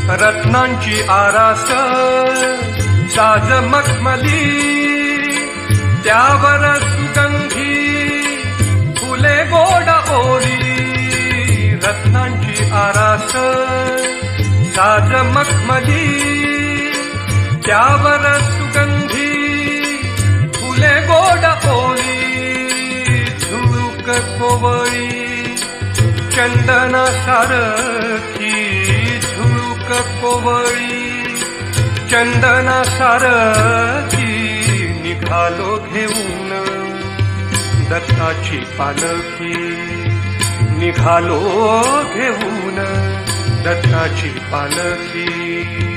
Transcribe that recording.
रत्नांची आरास साज मखमली, त्यावर सुगंधी फुले गोड ओली. रत्नांची आरास साज मखमली, त्यावर सुगंधी फुले गोड ओली. झुळूक कोवळी चंदना सारखी, झुळूक कोवळी चंदना सारखी. निघालो घेऊन दत्ताची पालखी, निघालो घेऊन दत्ताची पालखी.